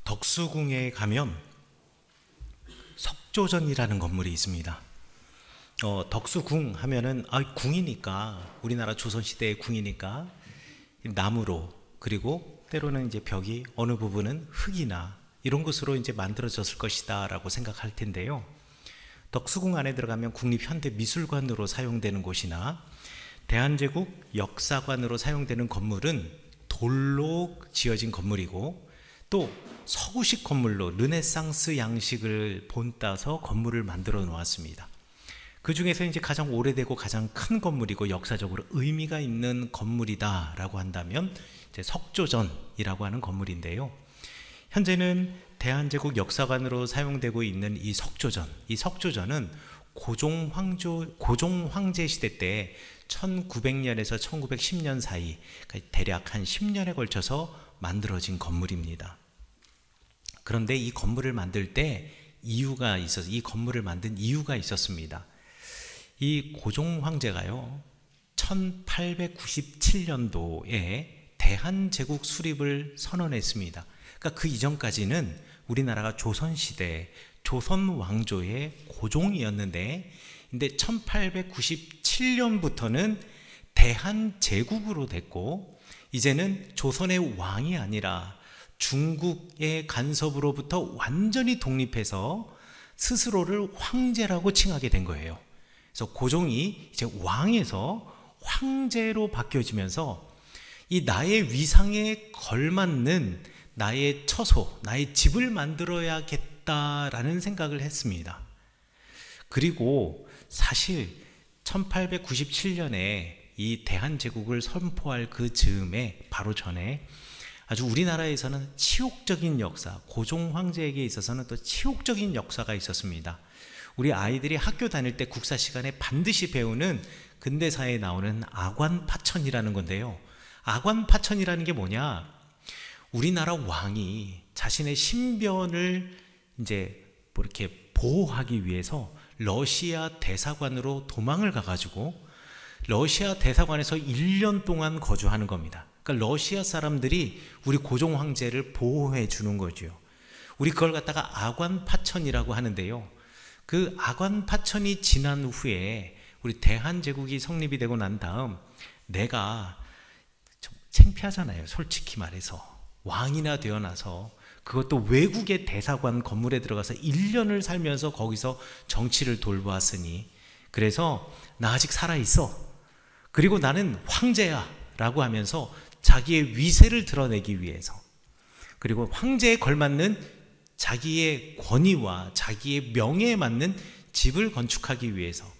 덕수궁에 가면 석조전이라는 건물이 있습니다. 덕수궁 하면은 궁이니까, 우리나라 조선시대의 궁이니까 나무로, 그리고 때로는 이제 벽이 어느 부분은 흙이나 이런 것으로 이제 만들어졌을 것이다 라고 생각할 텐데요. 덕수궁 안에 들어가면 국립현대미술관으로 사용되는 곳이나 대한제국 역사관으로 사용되는 건물은 돌로 지어진 건물이고, 또 서구식 건물로 르네상스 양식을 본따서 건물을 만들어 놓았습니다. 그 중에서 이제 가장 오래되고 가장 큰 건물이고 역사적으로 의미가 있는 건물이다 라고 한다면 이제 석조전이라고 하는 건물인데요. 현재는 대한제국 역사관으로 사용되고 있는 이 석조전은 고종 황제 시대 때 1900년에서 1910년 사이, 대략 한 10년에 걸쳐서 만들어진 건물입니다. 그런데 이 건물을 만들 때 이 건물을 만든 이유가 있었습니다. 이 고종 황제가요, 1897년도에 대한제국 수립을 선언했습니다. 그러니까 그 이전까지는 우리나라가 조선시대 조선 왕조의 고종이었는데, 근데 1897년부터는 대한제국으로 됐고, 이제는 조선의 왕이 아니라 중국의 간섭으로부터 완전히 독립해서 스스로를 황제라고 칭하게 된 거예요. 그래서 고종이 이제 왕에서 황제로 바뀌어지면서 이 나의 위상에 걸맞는 나의 처소, 나의 집을 만들어야겠다라는 생각을 했습니다. 그리고 사실 1897년에 이 대한제국을 선포할 그 즈음에 바로 전에 아주 우리나라에서는 치욕적인 역사, 고종 황제에게 있어서는 또 치욕적인 역사가 있었습니다. 우리 아이들이 학교 다닐 때 국사 시간에 반드시 배우는 근대사에 나오는 아관파천이라는 건데요. 아관파천이라는 게 뭐냐? 우리나라 왕이 자신의 신변을 이제 이렇게 보호하기 위해서 러시아 대사관으로 도망을 가가지고 러시아 대사관에서 1년 동안 거주하는 겁니다. 그러니까 러시아 사람들이 우리 고종 황제를 보호해 주는 거죠. 우리 그걸 갖다가 아관파천이라고 하는데요. 그 아관파천이 지난 후에 우리 대한제국이 성립이 되고 난 다음, 내가 좀 창피하잖아요, 솔직히 말해서. 왕이나 되어나서, 그것도 외국의 대사관 건물에 들어가서 1년을 살면서 거기서 정치를 돌보았으니, 그래서 나 아직 살아있어, 그리고 나는 황제야 라고 하면서 자기의 위세를 드러내기 위해서, 그리고 황제에 걸맞는 자기의 권위와 자기의 명예에 맞는 집을 건축하기 위해서,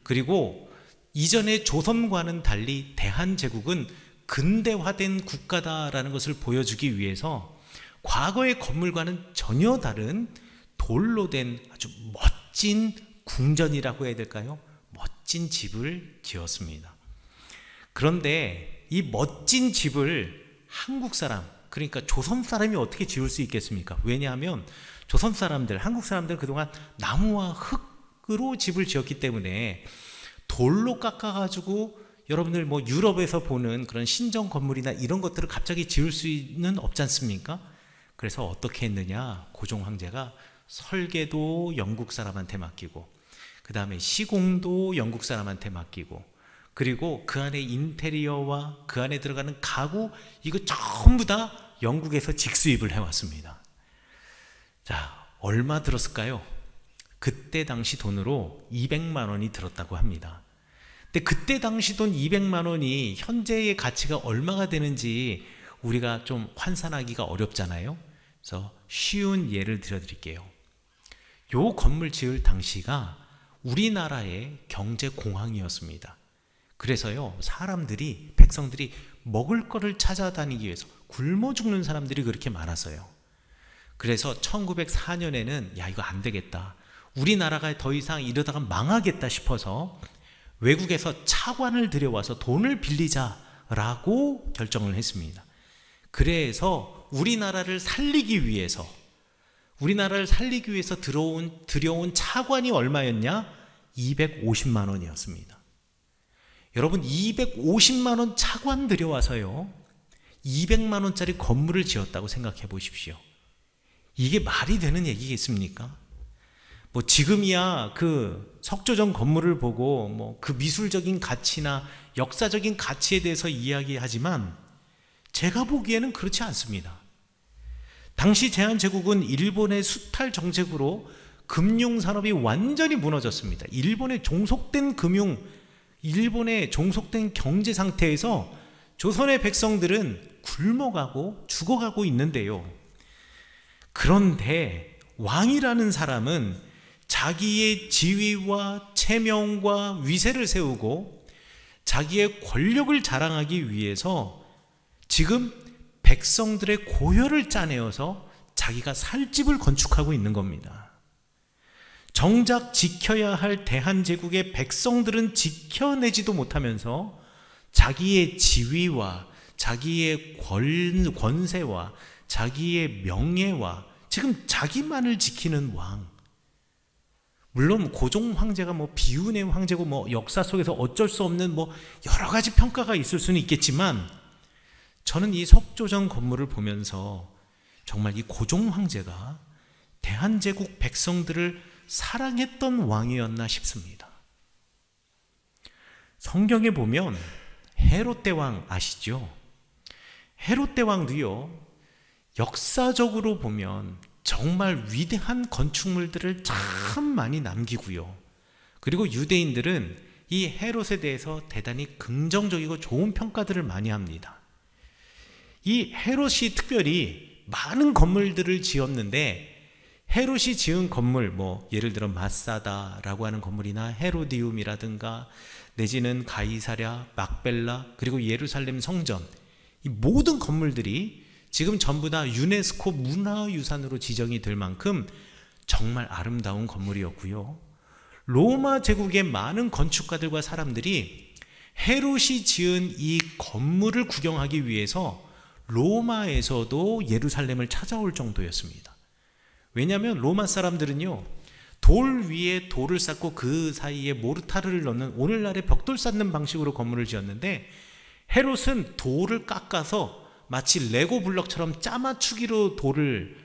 그리고 이전의 조선과는 달리 대한제국은 근대화된 국가다라는 것을 보여주기 위해서 과거의 건물과는 전혀 다른 돌로 된 아주 멋진 궁전이라고 해야 될까요? 멋진 집을 지었습니다. 그런데 이 멋진 집을 한국 사람, 그러니까 조선 사람이 어떻게 지을 수 있겠습니까? 왜냐하면 조선 사람들, 한국 사람들은 그동안 나무와 흙으로 집을 지었기 때문에 돌로 깎아가지고, 여러분들 뭐 유럽에서 보는 그런 신정 건물이나 이런 것들을 갑자기 지을 수는 없지 않습니까? 그래서 어떻게 했느냐? 고종 황제가 설계도 영국 사람한테 맡기고, 그 다음에 시공도 영국 사람한테 맡기고, 그리고 그 안에 인테리어와 그 안에 들어가는 가구, 이거 전부 다 영국에서 직수입을 해왔습니다. 자, 얼마 들었을까요? 그때 당시 돈으로 200만 원이 들었다고 합니다. 근데 그때 당시 돈 200만 원이 현재의 가치가 얼마가 되는지 우리가 좀 환산하기가 어렵잖아요. 그래서 쉬운 예를 들어드릴게요. 요 건물 지을 당시가 우리나라의 경제공황이었습니다. 그래서요, 백성들이 먹을 거를 찾아다니기 위해서 굶어 죽는 사람들이 그렇게 많았어요. 그래서 1904년에는 야, 이거 안 되겠다, 우리나라가 더 이상 이러다가 망하겠다 싶어서 외국에서 차관을 들여와서 돈을 빌리자라고 결정을 했습니다. 그래서 우리나라를 살리기 위해서 들여온 차관이 얼마였냐? 250만 원이었습니다. 여러분, 250만 원 차관 들여와서요 200만 원짜리 건물을 지었다고 생각해 보십시오. 이게 말이 되는 얘기겠습니까? 뭐 지금이야 그 석조정 건물을 보고 뭐 그 미술적인 가치나 역사적인 가치에 대해서 이야기하지만 제가 보기에는 그렇지 않습니다. 당시 제한제국은 일본의 수탈 정책으로 금융산업이 완전히 무너졌습니다. 일본의 종속된 경제 상태에서 조선의 백성들은 굶어가고 죽어가고 있는데요. 그런데 왕이라는 사람은 자기의 지위와 체명과 위세를 세우고 자기의 권력을 자랑하기 위해서 지금 백성들의 고혈을 짜내어서 자기가 살 집을 건축하고 있는 겁니다. 정작 지켜야 할 대한제국의 백성들은 지켜내지도 못하면서 자기의 지위와 자기의 권세와 자기의 명예와 지금 자기만을 지키는 왕. 물론 고종 황제가 뭐 비운의 황제고 뭐 역사 속에서 어쩔 수 없는 뭐 여러 가지 평가가 있을 수는 있겠지만 저는 이 석조정 건물을 보면서 정말 이 고종 황제가 대한제국 백성들을 사랑했던 왕이었나 싶습니다. 성경에 보면 헤롯 대왕 아시죠? 헤롯 대왕도요, 역사적으로 보면 정말 위대한 건축물들을 참 많이 남기고요. 그리고 유대인들은 이 헤롯에 대해서 대단히 긍정적이고 좋은 평가들을 많이 합니다. 이 헤롯이 특별히 많은 건물들을 지었는데 헤롯이 지은 건물, 뭐 예를 들어 마사다라고 하는 건물이나 헤로디움이라든가 내지는 가이사랴, 막벨라, 그리고 예루살렘 성전, 이 모든 건물들이 지금 전부 다 유네스코 문화유산으로 지정이 될 만큼 정말 아름다운 건물이었고요. 로마 제국의 많은 건축가들과 사람들이 헤롯이 지은 이 건물을 구경하기 위해서 로마에서도 예루살렘을 찾아올 정도였습니다. 왜냐하면 로마 사람들은요, 돌 위에 돌을 쌓고 그 사이에 모르타르를 넣는 오늘날의 벽돌 쌓는 방식으로 건물을 지었는데 헤롯은 돌을 깎아서 마치 레고 블럭처럼 짜맞추기로 돌을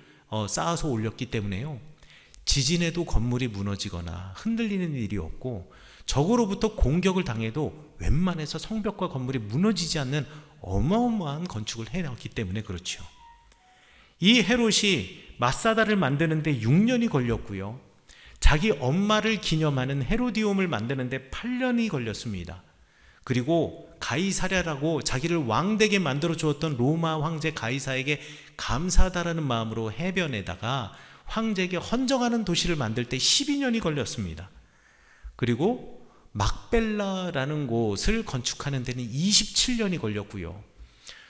쌓아서 올렸기 때문에요, 지진에도 건물이 무너지거나 흔들리는 일이 없고 적으로부터 공격을 당해도 웬만해서 성벽과 건물이 무너지지 않는 어마어마한 건축을 해놨기 때문에 그렇죠. 이 헤롯이 마사다를 만드는데 6년이 걸렸고요, 자기 엄마를 기념하는 헤로디움을 만드는데 8년이 걸렸습니다. 그리고 가이사랴라고 자기를 왕되게 만들어 주었던 로마 황제 가이사에게 감사하다라는 마음으로 해변에다가 황제에게 헌정하는 도시를 만들 때 12년이 걸렸습니다. 그리고 막벨라라는 곳을 건축하는 데는 27년이 걸렸고요,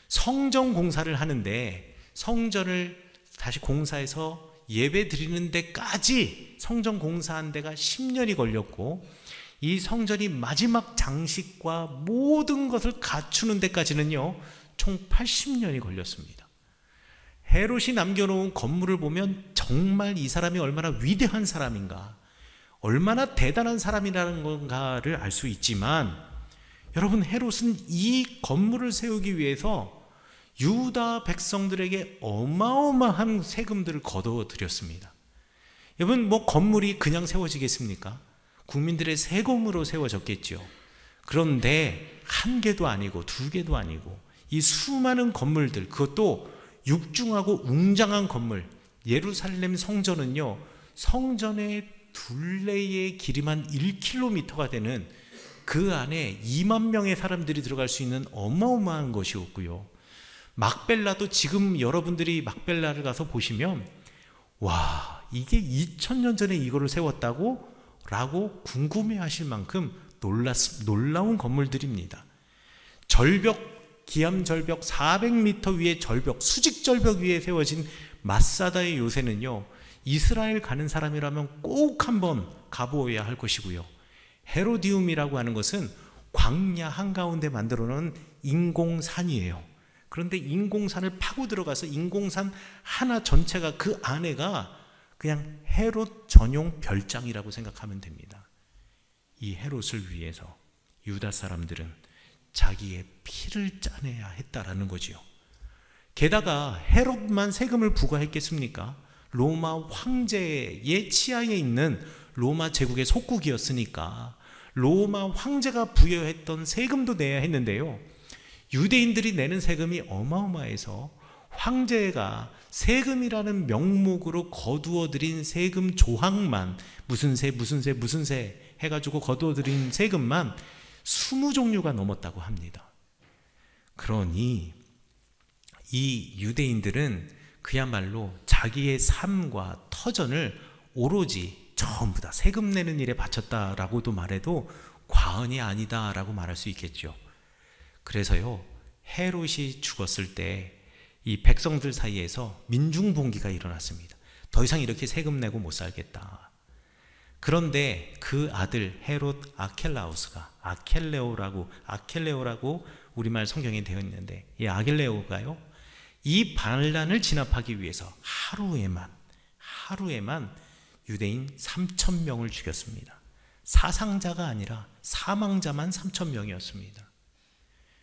성전 공사를 하는데 성전을 다시 공사해서 예배 드리는 데까지 성전 공사한 데가 10년이 걸렸고, 이 성전이 마지막 장식과 모든 것을 갖추는 데까지는요 총 80년이 걸렸습니다. 헤롯이 남겨놓은 건물을 보면 정말 이 사람이 얼마나 위대한 사람인가, 얼마나 대단한 사람이라는 건가를 알 수 있지만, 여러분, 헤롯은 이 건물을 세우기 위해서 유다 백성들에게 어마어마한 세금들을 거둬들였습니다. 여러분, 뭐 건물이 그냥 세워지겠습니까? 국민들의 세금으로 세워졌겠죠. 그런데 한 개도 아니고 두 개도 아니고 이 수많은 건물들, 그것도 육중하고 웅장한 건물, 예루살렘 성전은요, 성전의 둘레의 길이만 1km가 되는 그 안에 2만 명의 사람들이 들어갈 수 있는 어마어마한 것이었고요, 막벨라도 지금 여러분들이 막벨라를 가서 보시면 와, 이게 2000년 전에 이거를 세웠다고? 라고 궁금해하실 만큼 놀라운 건물들입니다. 절벽, 기암절벽 400m 위의 절벽, 수직절벽 위에 세워진 마사다의 요새는요, 이스라엘 가는 사람이라면 꼭 한번 가보아야 할 것이고요, 헤로디움이라고 하는 것은 광야 한가운데 만들어 놓은 인공산이에요. 그런데 인공산을 파고 들어가서 인공산 하나 전체가, 그 안에가 그냥 헤롯 전용 별장이라고 생각하면 됩니다. 이 헤롯을 위해서 유다 사람들은 자기의 피를 짜내야 했다라는 거지요. 게다가 헤롯만 세금을 부과했겠습니까? 로마 황제의 치하에 있는 로마 제국의 속국이었으니까 로마 황제가 부여했던 세금도 내야 했는데요, 유대인들이 내는 세금이 어마어마해서 황제가 세금이라는 명목으로 거두어들인 세금 조항만 무슨 세 해가지고 거두어들인 세금만 20종류가 넘었다고 합니다. 그러니 이 유대인들은 그야말로 자기의 삶과 터전을 오로지 전부 다 세금 내는 일에 바쳤다라고도 말해도 과언이 아니다라고 말할 수 있겠죠. 그래서요, 헤롯이 죽었을 때 이 백성들 사이에서 민중봉기가 일어났습니다. 더 이상 이렇게 세금 내고 못 살겠다. 그런데 그 아들 헤롯 아켈레오라고 우리말 성경에 되어 있는데, 이 아켈레오가요, 이 반란을 진압하기 위해서 하루에만 유대인 3,000명을 죽였습니다. 사상자가 아니라 사망자만 3,000명이었습니다.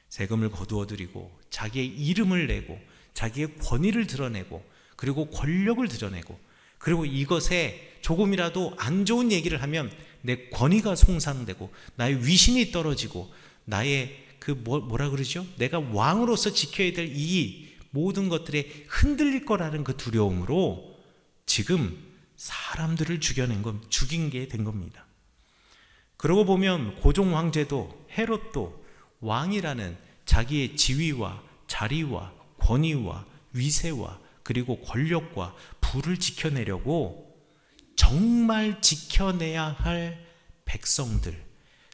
세금을 거두어들이고 자기의 이름을 내고 자기의 권위를 드러내고 그리고 권력을 드러내고, 그리고 이것에 조금이라도 안 좋은 얘기를 하면 내 권위가 손상되고 나의 위신이 떨어지고 나의 뭐라 그러죠? 내가 왕으로서 지켜야 될 이 모든 것들에 흔들릴 거라는 그 두려움으로 지금 사람들을 죽인 게 된 겁니다. 그러고 보면 고종 황제도 헤롯도 왕이라는 자기의 지위와 자리와 권위와 위세와 그리고 권력과 부를 지켜내려고 정말 지켜내야 할 백성들,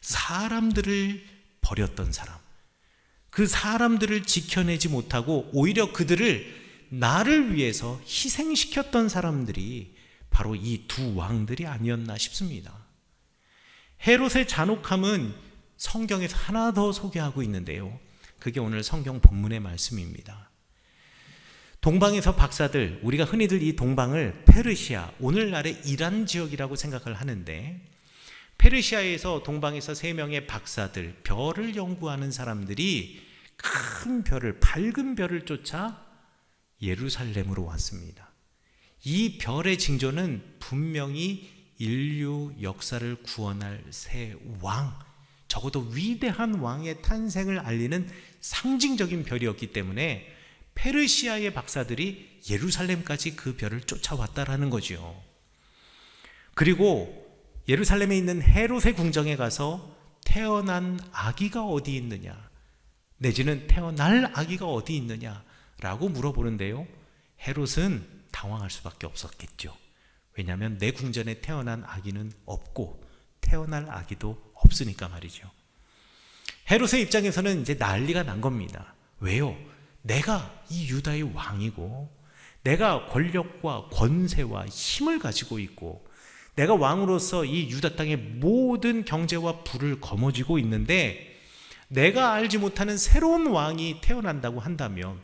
사람들을 버렸던 사람, 그 사람들을 지켜내지 못하고 오히려 그들을 나를 위해서 희생시켰던 사람들이 바로 이 두 왕들이 아니었나 싶습니다. 헤롯의 잔혹함은 성경에서 하나 더 소개하고 있는데요, 그게 오늘 성경 본문의 말씀입니다. 동방에서 박사들, 우리가 흔히들 이 동방을 페르시아, 오늘날의 이란 지역이라고 생각을 하는데, 페르시아에서 동방에서 3명의 박사들, 별을 연구하는 사람들이 큰 별을, 밝은 별을 쫓아 예루살렘으로 왔습니다. 이 별의 징조는 분명히 인류 역사를 구원할 새 왕, 적어도 위대한 왕의 탄생을 알리는 상징적인 별이었기 때문에 페르시아의 박사들이 예루살렘까지 그 별을 쫓아왔다라는 거죠. 그리고 예루살렘에 있는 헤롯의 궁정에 가서 태어난 아기가 어디 있느냐, 내지는 태어날 아기가 어디 있느냐라고 물어보는데요, 헤롯은 당황할 수밖에 없었겠죠. 왜냐하면 내 궁전에 태어난 아기는 없고 태어날 아기도 없으니까 말이죠. 헤롯의 입장에서는 이제 난리가 난 겁니다. 왜요? 내가 이 유다의 왕이고 내가 권력과 권세와 힘을 가지고 있고 내가 왕으로서 이 유다 땅의 모든 경제와 부를 거머쥐고 있는데, 내가 알지 못하는 새로운 왕이 태어난다고 한다면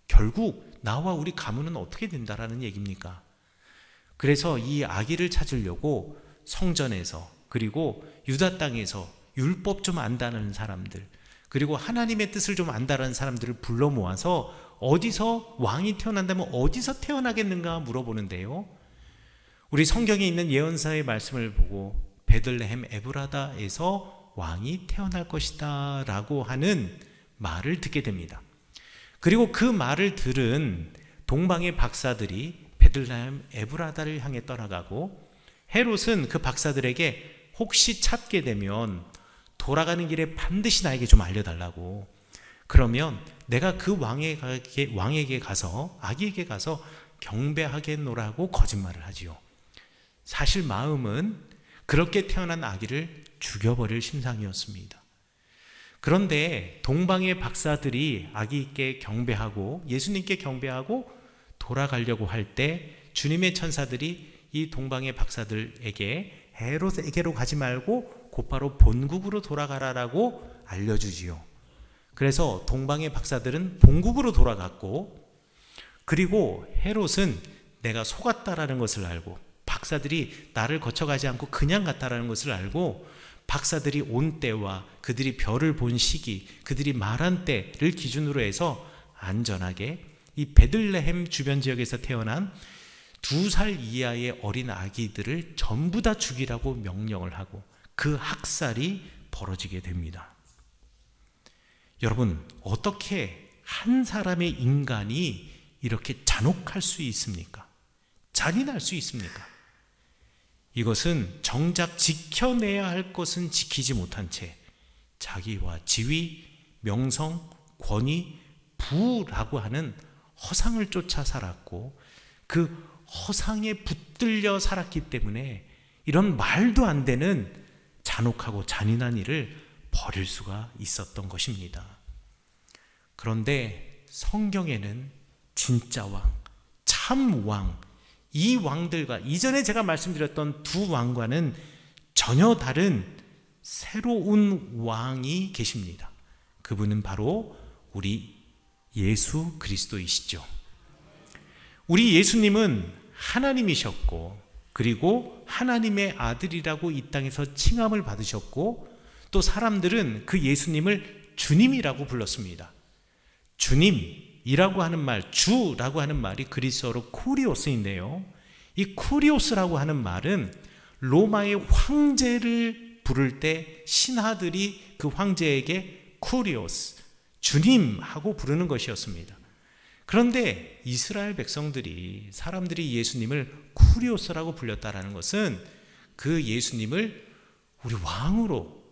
결국 나와 우리 가문은 어떻게 된다라는 얘기입니까? 그래서 이 아기를 찾으려고 성전에서, 그리고 유다 땅에서 율법 좀 안다는 사람들, 그리고 하나님의 뜻을 좀 안다는 사람들을 불러 모아서 어디서 왕이 태어난다면 어디서 태어나겠는가 물어보는데요, 우리 성경에 있는 예언사의 말씀을 보고 베들레헴 에브라다에서 왕이 태어날 것이다 라고 하는 말을 듣게 됩니다. 그리고 그 말을 들은 동방의 박사들이 베들레헴 에브라다를 향해 떠나가고, 헤롯은 그 박사들에게 혹시 찾게 되면 돌아가는 길에 반드시 나에게 좀 알려달라고, 그러면 내가 그 왕에게 가서, 아기에게 가서 경배하겠노라고 거짓말을 하지요. 사실 마음은 그렇게 태어난 아기를 죽여버릴 심상이었습니다. 그런데 동방의 박사들이 아기께 경배하고 예수님께 경배하고 돌아가려고 할 때 주님의 천사들이 이 동방의 박사들에게 헤롯에게로 가지 말고 곧바로 본국으로 돌아가라라고 알려주지요. 그래서 동방의 박사들은 본국으로 돌아갔고, 그리고 헤롯은 내가 속았다라는 것을 알고 박사들이 나를 거쳐가지 않고 그냥 갔다라는 것을 알고, 박사들이 온 때와 그들이 별을 본 시기, 그들이 말한 때를 기준으로 해서 안전하게 이 베들레헴 주변 지역에서 태어난 2살 이하의 어린 아기들을 전부 다 죽이라고 명령을 하고 그 학살이 벌어지게 됩니다. 여러분, 어떻게 한 사람의 인간이 이렇게 잔혹할 수 있습니까? 잔인할 수 있습니까? 이것은 정작 지켜내야 할 것은 지키지 못한 채 자기와 지위, 명성, 권위, 부라고 하는 허상을 쫓아 살았고 그 허상에 붙들려 살았기 때문에 이런 말도 안 되는 잔혹하고 잔인한 일을 벌일 수가 있었던 것입니다. 그런데 성경에는 진짜 왕, 참 왕, 이 왕들과 이전에 제가 말씀드렸던 두 왕과는 전혀 다른 새로운 왕이 계십니다. 그분은 바로 우리 예수 그리스도이시죠. 우리 예수님은 하나님이셨고 그리고 하나님의 아들이라고 이 땅에서 칭함을 받으셨고 또 사람들은 그 예수님을 주님이라고 불렀습니다. 주님이라고 하는 말, 주라고 하는 말이 그리스어로 쿠리오스인데요. 이 쿠리오스라고 하는 말은 로마의 황제를 부를 때 신하들이 그 황제에게 쿠리오스, 주님하고 부르는 것이었습니다. 그런데 이스라엘 백성들이 사람들이 예수님을 쿠리오스라고 불렸다라는 것은 그 예수님을 우리 왕으로,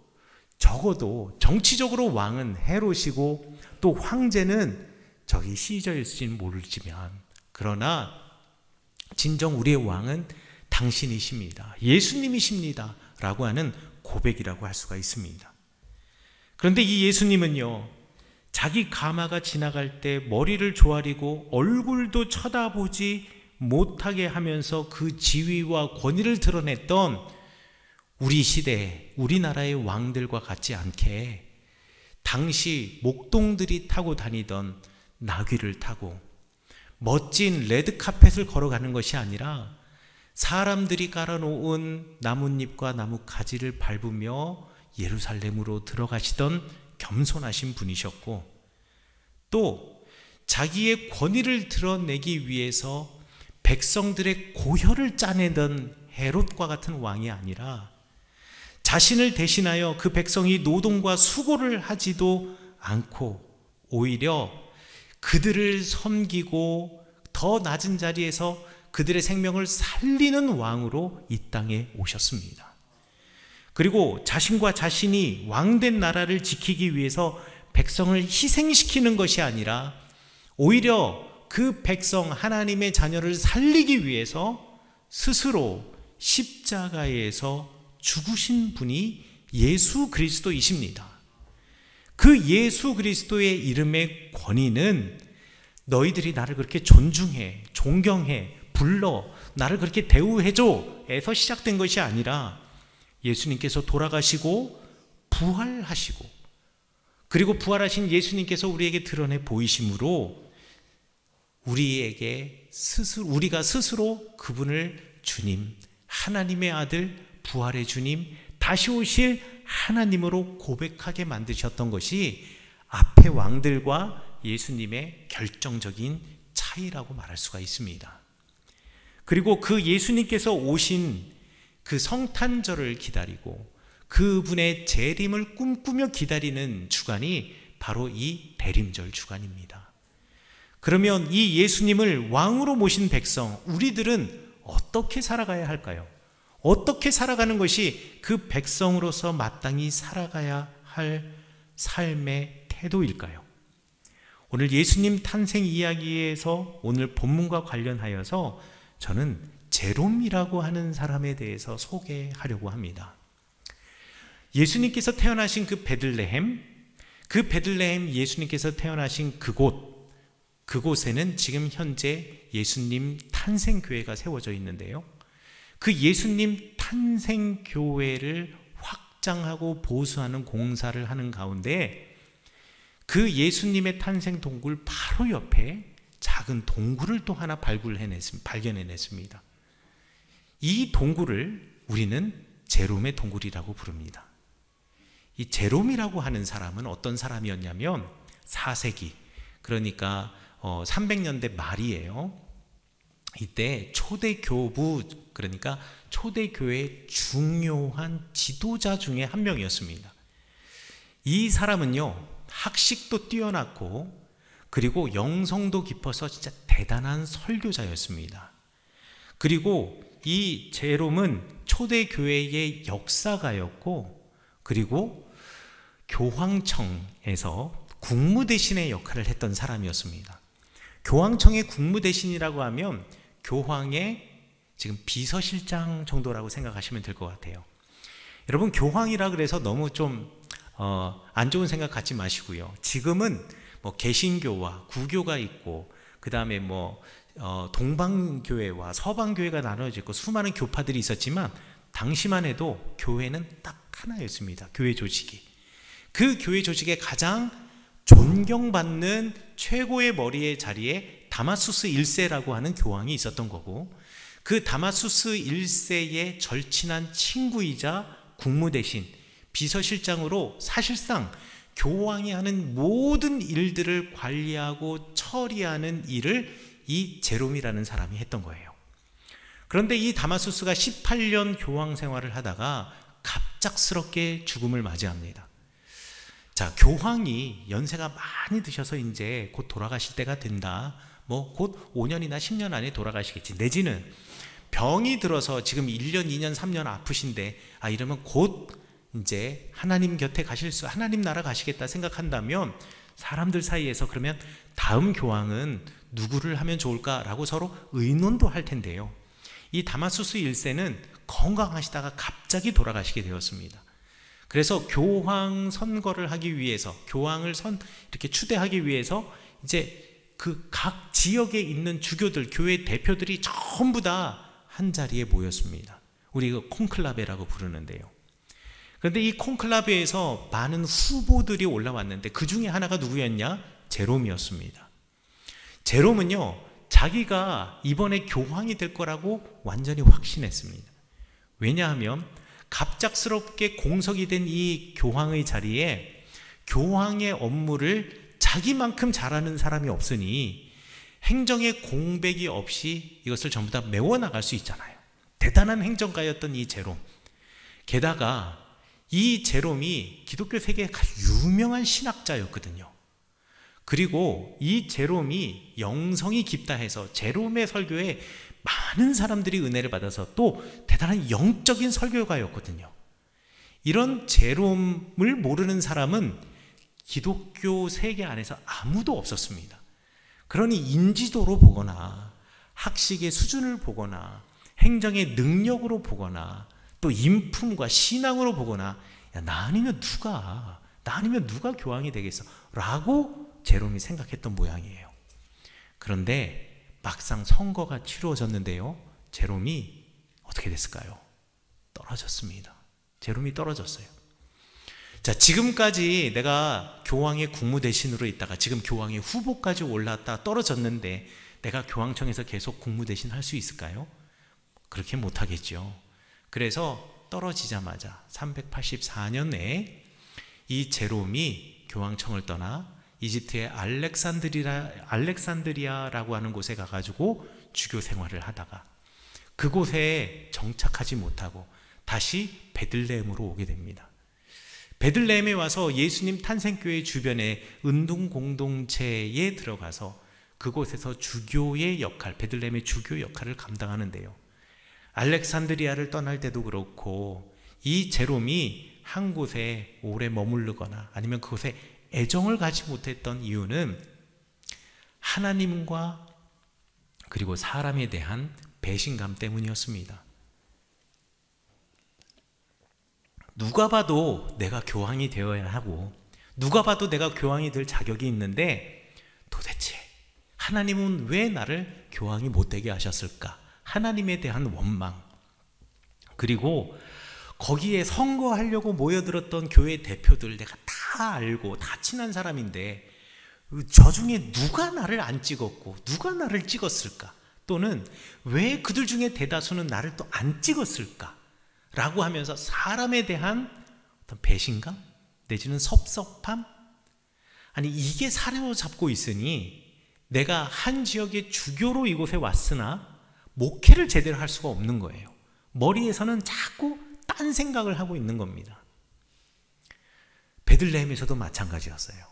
적어도 정치적으로 왕은 헤롯이고 또 황제는 저기 시저일지는 모르지만 그러나 진정 우리의 왕은 당신이십니다, 예수님이십니다 라고 하는 고백이라고 할 수가 있습니다. 그런데 이 예수님은요, 자기 가마가 지나갈 때 머리를 조아리고 얼굴도 쳐다보지 못하게 하면서 그 지위와 권위를 드러냈던 우리 시대, 우리나라의 왕들과 같지 않게 당시 목동들이 타고 다니던 나귀를 타고 멋진 레드카펫을 걸어가는 것이 아니라 사람들이 깔아놓은 나뭇잎과 나뭇가지를 밟으며 예루살렘으로 들어가시던 겸손하신 분이셨고 또 자기의 권위를 드러내기 위해서 백성들의 고혈을 짜내던 헤롯과 같은 왕이 아니라 자신을 대신하여 그 백성이 노동과 수고를 하지도 않고 오히려 그들을 섬기고 더 낮은 자리에서 그들의 생명을 살리는 왕으로 이 땅에 오셨습니다. 그리고 자신과 자신이 왕된 나라를 지키기 위해서 백성을 희생시키는 것이 아니라 오히려 그 백성 하나님의 자녀를 살리기 위해서 스스로 십자가에서 죽으신 분이 예수 그리스도이십니다. 그 예수 그리스도의 이름의 권위는 너희들이 나를 그렇게 존중해, 존경해, 불러, 나를 그렇게 대우해줘 에서 시작된 것이 아니라 예수님께서 돌아가시고 부활하시고 그리고 부활하신 예수님께서 우리에게 드러내 보이심으로 우리가 스스로 그분을 주님, 하나님의 아들, 부활의 주님, 다시 오실 하나님으로 고백하게 만드셨던 것이 앞의 왕들과 예수님의 결정적인 차이라고 말할 수가 있습니다. 그리고 그 예수님께서 오신 그 성탄절을 기다리고 그분의 재림을 꿈꾸며 기다리는 주간이 바로 이 대림절 주간입니다. 그러면 이 예수님을 왕으로 모신 백성, 우리들은 어떻게 살아가야 할까요? 어떻게 살아가는 것이 그 백성으로서 마땅히 살아가야 할 삶의 태도일까요? 오늘 예수님 탄생 이야기에서 오늘 본문과 관련하여서 저는 제롬이라고 하는 사람에 대해서 소개하려고 합니다. 예수님께서 태어나신 그 베들레헴 예수님께서 태어나신 그곳에는 지금 현재 예수님 탄생교회가 세워져 있는데요. 그 예수님 탄생교회를 확장하고 보수하는 공사를 하는 가운데 그 예수님의 탄생 동굴 바로 옆에 작은 동굴을 또 하나 발견해냈습니다. 이 동굴을 우리는 제롬의 동굴이라고 부릅니다. 이 제롬이라고 하는 사람은 어떤 사람이었냐면 4세기, 그러니까 300년대 말이에요. 이때 초대교부, 그러니까 초대교회의 중요한 지도자 중에 한 명이었습니다. 이 사람은요, 학식도 뛰어났고 그리고 영성도 깊어서 진짜 대단한 설교자였습니다. 그리고 이 제롬은 초대교회의 역사가였고 그리고 교황청에서 국무대신의 역할을 했던 사람이었습니다. 교황청의 국무대신이라고 하면 교황의 지금 비서실장 정도라고 생각하시면 될 것 같아요. 여러분, 교황이라 그래서 너무 좀 안 좋은 생각 갖지 마시고요. 지금은 뭐 개신교와 구교가 있고 그 다음에 뭐 동방교회와 서방교회가 나눠져 있고 수많은 교파들이 있었지만 당시만 해도 교회는 딱 하나였습니다. 교회 조직이. 그 교회 조직의 가장 존경받는 최고의 머리의 자리에 다마수스 1세라고 하는 교황이 있었던 거고, 그 다마수스 1세의 절친한 친구이자 국무대신 비서실장으로 사실상 교황이 하는 모든 일들을 관리하고 처리하는 일을 이 제롬이라는 사람이 했던 거예요. 그런데 이 다마수스가 18년 교황 생활을 하다가 갑작스럽게 죽음을 맞이합니다. 자, 교황이 연세가 많이 드셔서 이제 곧 돌아가실 때가 된다. 뭐 곧 5년이나 10년 안에 돌아가시겠지. 내지는 병이 들어서 지금 1년, 2년, 3년 아프신데 이러면 곧 이제 하나님 곁에 하나님 나라 가시겠다 생각한다면 사람들 사이에서 그러면 다음 교황은 누구를 하면 좋을까라고 서로 의논도 할 텐데요. 이 다마수스 1세는 건강하시다가 갑자기 돌아가시게 되었습니다. 그래서 교황 선거를 하기 위해서, 교황을 이렇게 추대하기 위해서 이제 그 각 지역에 있는 주교들, 교회 대표들이 전부 다 한 자리에 모였습니다. 우리 이거 콘클라베라고 부르는데요. 그런데 이 콘클라베에서 많은 후보들이 올라왔는데 그 중에 하나가 누구였냐? 제롬이었습니다. 제롬은요, 자기가 이번에 교황이 될 거라고 완전히 확신했습니다. 왜냐하면 갑작스럽게 공석이 된 이 교황의 자리에 교황의 업무를 자기만큼 잘하는 사람이 없으니 행정의 공백이 없이 이것을 전부 다 메워나갈 수 있잖아요. 대단한 행정가였던 이 제롬. 게다가 이 제롬이 기독교 세계의 가장 유명한 신학자였거든요. 그리고 이 제롬이 영성이 깊다 해서 제롬의 설교에 많은 사람들이 은혜를 받아서 또 대단한 영적인 설교가였거든요. 이런 제롬을 모르는 사람은 기독교 세계 안에서 아무도 없었습니다. 그러니 인지도로 보거나 학식의 수준을 보거나 행정의 능력으로 보거나 또 인품과 신앙으로 보거나 나 아니면 누가 교황이 되겠어? 라고 제롬이 생각했던 모양이에요. 그런데 막상 선거가 치루어졌는데요, 제롬이 어떻게 됐을까요? 떨어졌습니다. 제롬이 떨어졌어요. 자, 지금까지 내가 교황의 국무대신으로 있다가 지금 교황의 후보까지 올랐다 떨어졌는데 내가 교황청에서 계속 국무대신 할 수 있을까요? 그렇게 못하겠죠. 그래서 떨어지자마자 384년에 이 제롬이 교황청을 떠나 이집트의 알렉산드리아라고 하는 곳에 가가지고 주교 생활을 하다가 그곳에 정착하지 못하고 다시 베들레헴으로 오게 됩니다. 베들레헴에 와서 예수님 탄생교회 주변의 은둔 공동체에 들어가서 그곳에서 주교의 역할, 베들레헴의 주교 역할을 감당하는데요. 알렉산드리아를 떠날 때도 그렇고 이 제롬이 한 곳에 오래 머무르거나 아니면 그곳에 애정을 가지 못했던 이유는 하나님과 그리고 사람에 대한 배신감 때문이었습니다. 누가 봐도 내가 교황이 되어야 하고 누가 봐도 내가 교황이 될 자격이 있는데 도대체 하나님은 왜 나를 교황이 못되게 하셨을까? 하나님에 대한 원망, 그리고 거기에 선거하려고 모여들었던 교회 대표들 내가 다 알고 다 친한 사람인데 저 중에 누가 나를 안 찍었고 누가 나를 찍었을까? 또는 왜 그들 중에 대다수는 나를 또 안 찍었을까? 라고 하면서 사람에 대한 어떤 배신감 내지는 섭섭함, 아니 이게 사로잡고 있으니 내가 한 지역의 주교로 이곳에 왔으나 목회를 제대로 할 수가 없는 거예요. 머리에서는 자꾸 딴 생각을 하고 있는 겁니다. 베들레헴에서도 마찬가지였어요.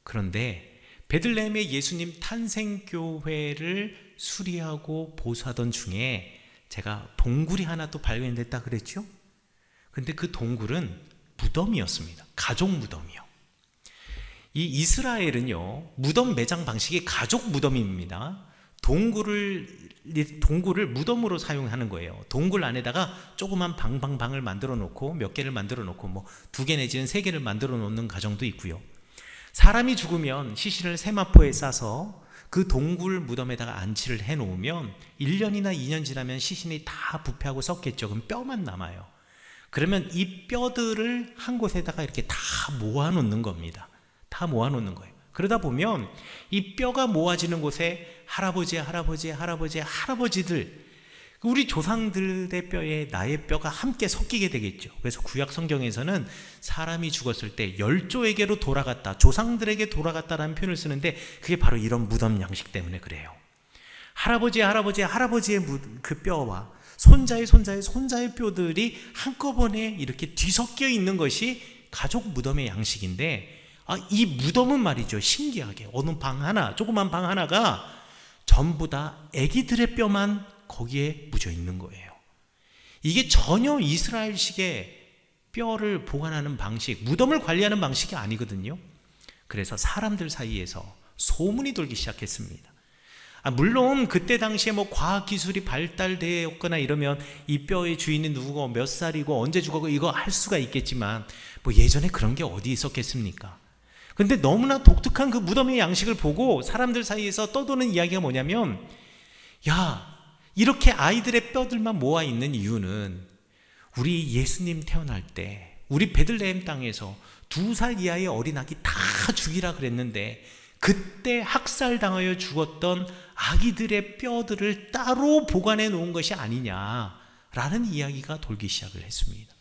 그런데 베들레헴의 예수님 탄생교회를 수리하고 보수하던 중에 제가 동굴이 하나 또 발견됐다 그랬죠? 근데 그 동굴은 무덤이었습니다. 가족 무덤이요. 이 이스라엘은요, 무덤 매장 방식이 가족 무덤입니다. 동굴을 무덤으로 사용하는 거예요. 동굴 안에다가 조그만 방을 만들어 놓고 몇 개를 만들어 놓고 뭐 2개 내지는 3개를 만들어 놓는 가정도 있고요. 사람이 죽으면 시신을 세마포에 싸서 그 동굴 무덤에다가 안치를 해 놓으면 1년이나 2년 지나면 시신이 다 부패하고 썩겠죠. 그럼 뼈만 남아요. 그러면 이 뼈들을 한 곳에다가 이렇게 다 모아 놓는 겁니다. 다 모아 놓는 거예요. 그러다 보면 이 뼈가 모아지는 곳에 할아버지들, 우리 조상들의 뼈에 나의 뼈가 함께 섞이게 되겠죠. 그래서 구약 성경에서는 사람이 죽었을 때 열조에게로 돌아갔다, 조상들에게 돌아갔다라는 표현을 쓰는데 그게 바로 이런 무덤 양식 때문에 그래요. 할아버지의 그 뼈와 손자의 뼈들이 한꺼번에 이렇게 뒤섞여 있는 것이 가족 무덤의 양식인데, 이 무덤은 말이죠, 신기하게 어느 방 하나, 조그만 방 하나가 전부 다 아기들의 뼈만 거기에 묻어 있는 거예요. 이게 전혀 이스라엘식의 뼈를 보관하는 방식, 무덤을 관리하는 방식이 아니거든요. 그래서 사람들 사이에서 소문이 돌기 시작했습니다. 물론 그때 당시에 뭐 과학기술이 발달되었거나 이러면 이 뼈의 주인이 누구고 몇 살이고 언제 죽었고 이거 할 수가 있겠지만 뭐 예전에 그런 게 어디 있었겠습니까? 근데 너무나 독특한 그 무덤의 양식을 보고 사람들 사이에서 떠도는 이야기가 뭐냐면, 야, 이렇게 아이들의 뼈들만 모아 있는 이유는 우리 예수님 태어날 때 우리 베들레헴 땅에서 2살 이하의 어린아기 다 죽이라 그랬는데 그때 학살당하여 죽었던 아기들의 뼈들을 따로 보관해 놓은 것이 아니냐라는 이야기가 돌기 시작을 했습니다.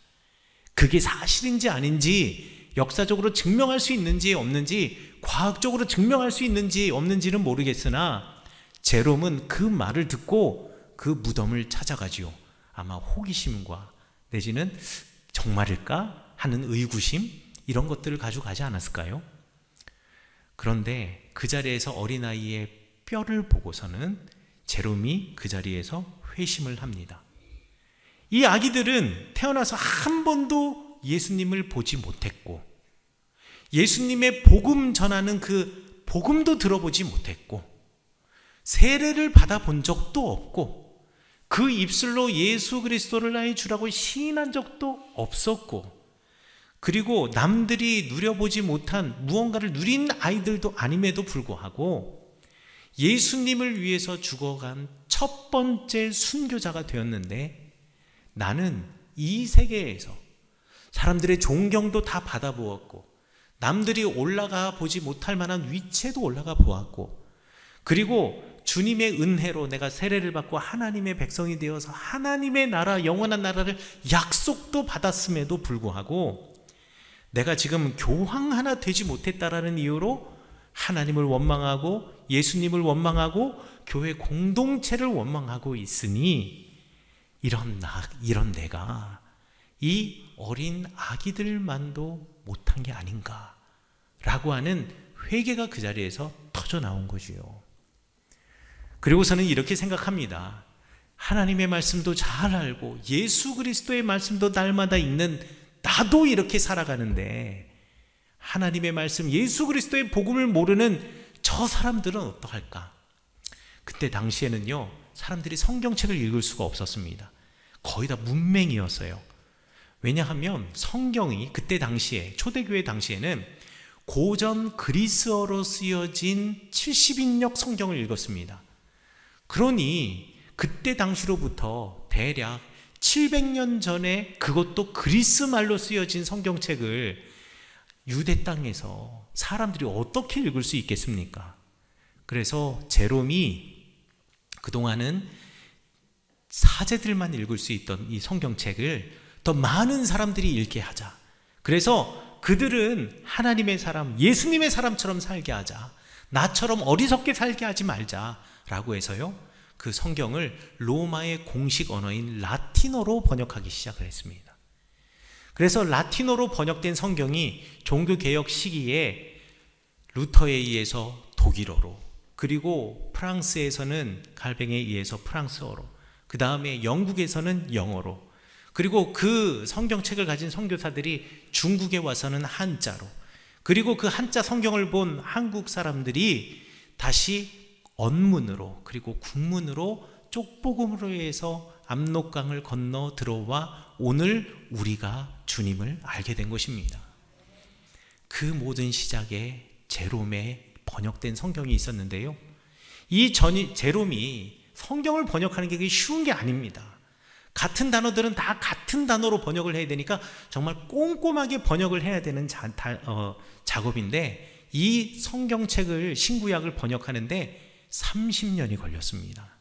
그게 사실인지 아닌지, 역사적으로 증명할 수 있는지 없는지, 과학적으로 증명할 수 있는지 없는지는 모르겠으나 제롬은 그 말을 듣고 그 무덤을 찾아가지요. 아마 호기심과 내지는 정말일까 하는 의구심, 이런 것들을 가지고 가지 않았을까요? 그런데 그 자리에서 어린아이의 뼈를 보고서는 제롬이 그 자리에서 회심을 합니다. 이 아기들은 태어나서 한 번도 예수님을 보지 못했고, 예수님의 복음 전하는 그 복음도 들어보지 못했고, 세례를 받아본 적도 없고, 그 입술로 예수 그리스도를 나의 주라고 시인한 적도 없었고, 그리고 남들이 누려보지 못한 무언가를 누린 아이들도 아님에도 불구하고 예수님을 위해서 죽어간 첫 번째 순교자가 되었는데, 나는 이 세계에서 사람들의 존경도 다 받아보았고, 남들이 올라가 보지 못할 만한 위치에도 올라가 보았고, 그리고 주님의 은혜로 내가 세례를 받고 하나님의 백성이 되어서 하나님의 나라, 영원한 나라를 약속도 받았음에도 불구하고 내가 지금 교황 하나 되지 못했다라는 이유로 하나님을 원망하고 예수님을 원망하고 교회 공동체를 원망하고 있으니 이런 내가 이 어린 아기들만도 못한 게 아닌가라고 하는 회개가 그 자리에서 터져 나온 거지요. 그리고서는 이렇게 생각합니다. 하나님의 말씀도 잘 알고 예수 그리스도의 말씀도 날마다 읽는 나도 이렇게 살아가는데 하나님의 말씀, 예수 그리스도의 복음을 모르는 저 사람들은 어떡할까? 그때 당시에는요, 사람들이 성경책을 읽을 수가 없었습니다. 거의 다 문맹이었어요. 왜냐하면 성경이 그때 당시에, 초대교회 당시에는 고전 그리스어로 쓰여진 70인역 성경을 읽었습니다. 그러니 그때 당시로부터 대략 700년 전에 그것도 그리스 말로 쓰여진 성경책을 유대 땅에서 사람들이 어떻게 읽을 수 있겠습니까? 그래서 제롬이 그동안은 사제들만 읽을 수 있던 이 성경책을 더 많은 사람들이 읽게 하자. 그래서 그들은 하나님의 사람, 예수님의 사람처럼 살게 하자. 나처럼 어리석게 살게 하지 말자라고 해서요, 그 성경을 로마의 공식 언어인 라틴어로 번역하기 시작을 했습니다. 그래서 라틴어로 번역된 성경이 종교개혁 시기에 루터에 의해서 독일어로, 그리고 프랑스에서는 갈뱅에 의해서 프랑스어로, 그 다음에 영국에서는 영어로, 그리고 그 성경책을 가진 선교사들이 중국에 와서는 한자로, 그리고 그 한자 성경을 본 한국 사람들이 다시 언문으로, 그리고 국문으로 쪽복음으로 해서 압록강을 건너 들어와 오늘 우리가 주님을 알게 된 것입니다. 그 모든 시작에 제롬의 번역된 성경이 있었는데요, 이 제롬이 성경을 번역하는 게 쉬운 게 아닙니다. 같은 단어들은 다 같은 단어로 번역을 해야 되니까 정말 꼼꼼하게 번역을 해야 되는 작업인데, 이 성경책을 신구약을 번역하는데 30년이 걸렸습니다.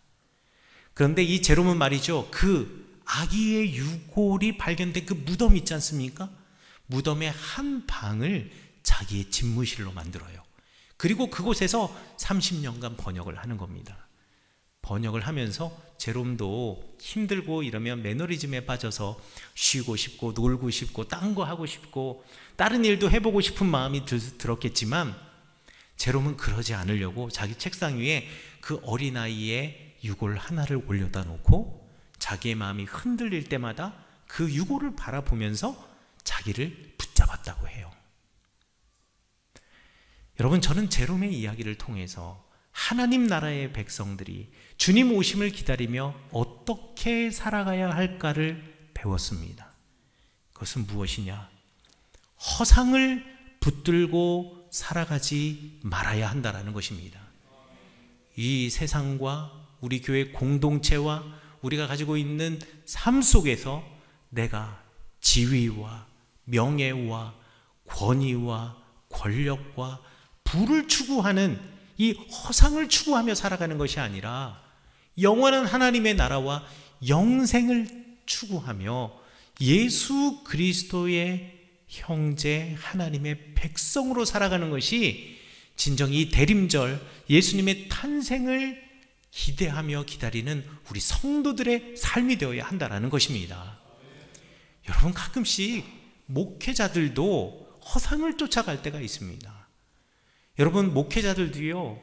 그런데 이 제롬은 말이죠, 그 아기의 유골이 발견된 그 무덤 있지 않습니까? 무덤의 한 방을 자기의 집무실로 만들어요. 그리고 그곳에서 30년간 번역을 하는 겁니다. 번역을 하면서 제롬도 힘들고 이러면 매너리즘에 빠져서 쉬고 싶고 놀고 싶고 딴 거 하고 싶고 다른 일도 해보고 싶은 마음이 들었겠지만, 제롬은 그러지 않으려고 자기 책상 위에 그 어린아이의 유골 하나를 올려다 놓고 자기의 마음이 흔들릴 때마다 그 유골을 바라보면서 자기를 붙잡았다고 해요. 여러분, 저는 제롬의 이야기를 통해서 하나님 나라의 백성들이 주님 오심을 기다리며 어떻게 살아가야 할까를 배웠습니다. 그것은 무엇이냐? 허상을 붙들고 살아가지 말아야 한다는 것입니다. 이 세상과 우리 교회 공동체와 우리가 가지고 있는 삶 속에서 내가 지위와 명예와 권위와 권력과 부를 추구하는 이 허상을 추구하며 살아가는 것이 아니라 영원한 하나님의 나라와 영생을 추구하며 예수 그리스도의 형제 하나님의 백성으로 살아가는 것이 진정 이 대림절 예수님의 탄생을 기대하며 기다리는 우리 성도들의 삶이 되어야 한다는 것입니다. 여러분, 가끔씩 목회자들도 허상을 쫓아갈 때가 있습니다. 여러분, 목회자들도요,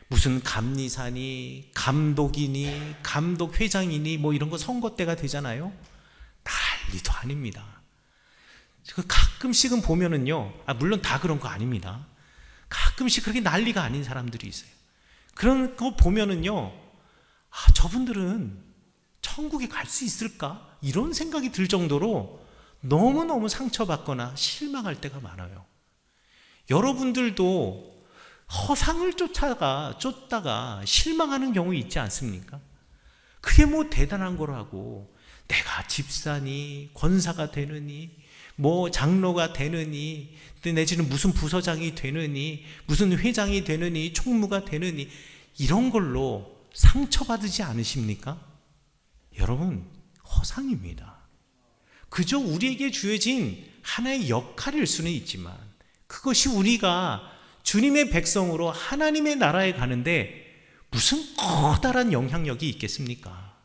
무슨 감리사니 감독이니 감독회장이니 뭐 이런 거 선거 때가 되잖아요. 난리도 아닙니다. 가끔씩은 보면은요, 물론 다 그런 거 아닙니다. 가끔씩 그렇게 난리가 아닌 사람들이 있어요. 그런 거 보면은요, 저분들은 천국에 갈 수 있을까? 이런 생각이 들 정도로 너무너무 상처받거나 실망할 때가 많아요. 여러분들도 허상을 쫓다가 실망하는 경우 있지 않습니까? 그게 뭐 대단한 거라고, 내가 집사니 권사가 되느니 뭐 장로가 되느니 내지는 무슨 부서장이 되느니 무슨 회장이 되느니 총무가 되느니 이런 걸로 상처받지 않으십니까? 여러분, 허상입니다. 그저 우리에게 주어진 하나의 역할일 수는 있지만 그것이 우리가 주님의 백성으로 하나님의 나라에 가는데 무슨 커다란 영향력이 있겠습니까?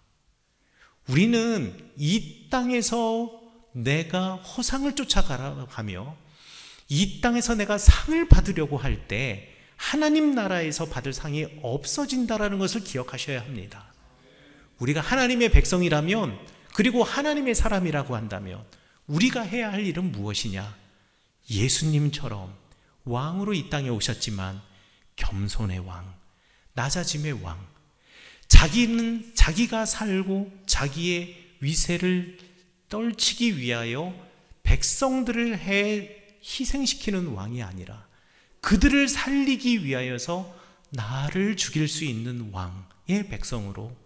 우리는 이 땅에서 내가 허상을 쫓아가며 이 땅에서 내가 상을 받으려고 할 때 하나님 나라에서 받을 상이 없어진다는 것을 기억하셔야 합니다. 우리가 하나님의 백성이라면, 그리고 하나님의 사람이라고 한다면 우리가 해야 할 일은 무엇이냐? 예수님처럼 왕으로 이 땅에 오셨지만 겸손의 왕, 낮아짐의 왕, 자기는 자기가 살고 자기의 위세를 떨치기 위하여 백성들을 희생시키는 왕이 아니라 그들을 살리기 위하여서 나를 죽일 수 있는 왕의 백성으로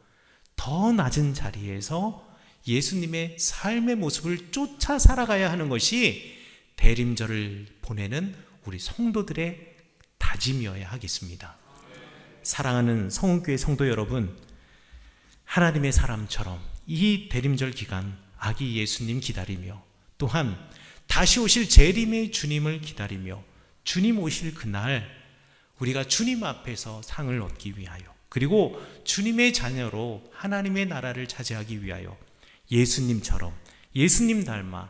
더 낮은 자리에서 예수님의 삶의 모습을 쫓아 살아가야 하는 것이 대림절을 보내는 우리 성도들의 다짐이어야 하겠습니다. 사랑하는 성은교회 성도 여러분, 하나님의 사람처럼 이 대림절 기간 아기 예수님 기다리며 또한 다시 오실 재림의 주님을 기다리며 주님 오실 그날 우리가 주님 앞에서 상을 얻기 위하여 그리고 주님의 자녀로 하나님의 나라를 차지하기 위하여 예수님처럼, 예수님 닮아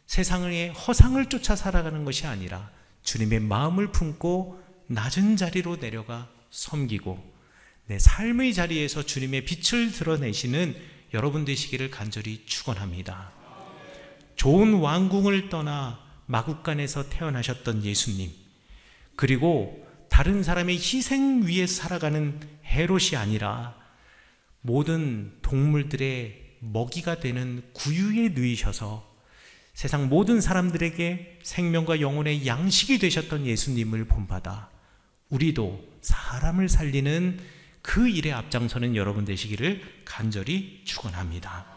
세상의 허상을 쫓아 살아가는 것이 아니라 주님의 마음을 품고 낮은 자리로 내려가 섬기고 내 삶의 자리에서 주님의 빛을 드러내시는 여러분 되시기를 간절히 축원합니다. 좋은 왕궁을 떠나 마국간에서 태어나셨던 예수님, 그리고 다른 사람의 희생 위에 살아가는 헤롯이 아니라 모든 동물들의 먹이가 되는 구유에 누이셔서 세상 모든 사람들에게 생명과 영혼의 양식이 되셨던 예수님을 본받아 우리도 사람을 살리는 그 일에 앞장서는 여러분 되시기를 간절히 축원합니다.